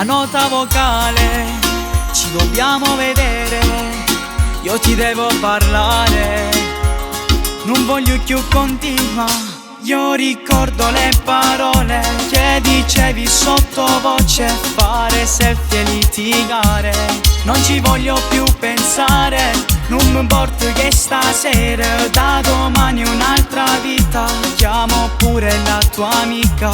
una nota vocale, ci dobbiamo vedere, io ti devo parlare, non voglio più continuare. Io ricordo le parole che dicevi sottovoce, fare selfie e litigare. Non ci voglio più pensare, non mi importa che stasera, da domani un'altra vita. Chiamo pure la tua amica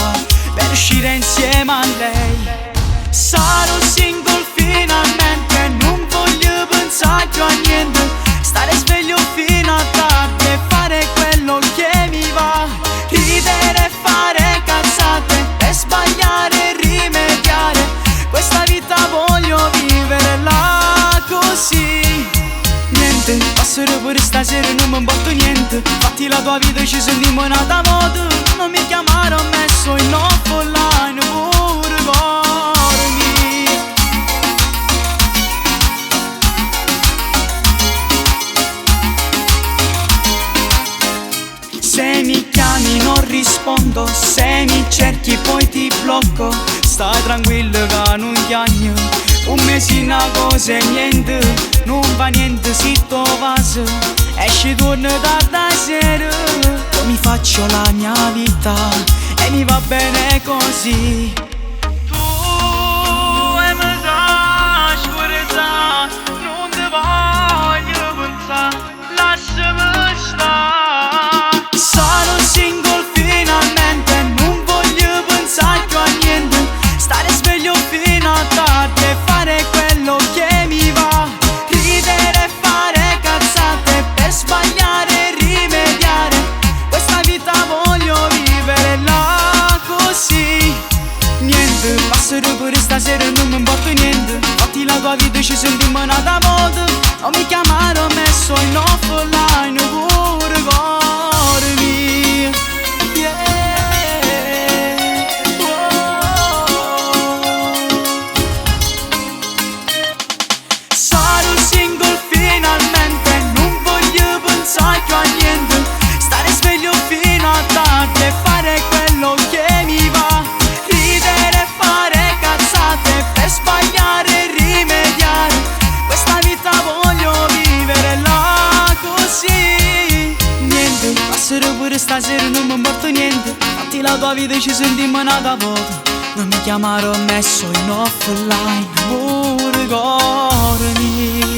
per uscire insieme a lei. Sarò single finalmente, non voglio pensare più a niente, stare sveglio fino a tardi e fare quello che mi va, ridere e fare cazzate e sbagliare e rimediare. Questa vita voglio viverla così. Niente, passerò pure stasera e non mi importa niente. Fatti la tua vita e ci sentiamo nata moda. Non mi chiamare, ho messo in offline pure cormi. Se mi chiami non rispondo, se mi cerchi poi ti blocco. Stai tranquillo che non chiagno, un mese una cosa e niente, non fa niente se tu vas, esci torno da sera. Poi mi faccio la mia vita e mi va bene così. Tu e mi dai sicurezza, non ti voglio pensare, lasciami stare. Sono single finalmente, non voglio pensare più a niente, stare sveglio fino a tardi e fare quello che mi va, ridere e fare cazzate per sbagliare e rimediare. Questa vita voglio viverla così. Niente, passerò pure stasera e non mi importa niente. Fatti la tua vita e ci sentiamo nata moda. Non mi chiamare, ho messo in offline pure cormi. Sarò single finalmente, non voglio pensare più a niente, stare sveglio fino a tardi e fare quello che mi va, ridere e fare cazzate per sbagliare e rimediare. Questa vita voglio viverla così. Niente, passerò pure stasera e non mi importa niente. Fatti la tua vita e ci sentiamo nata volta. Non mi chiamare, ho messo in offline pure corni.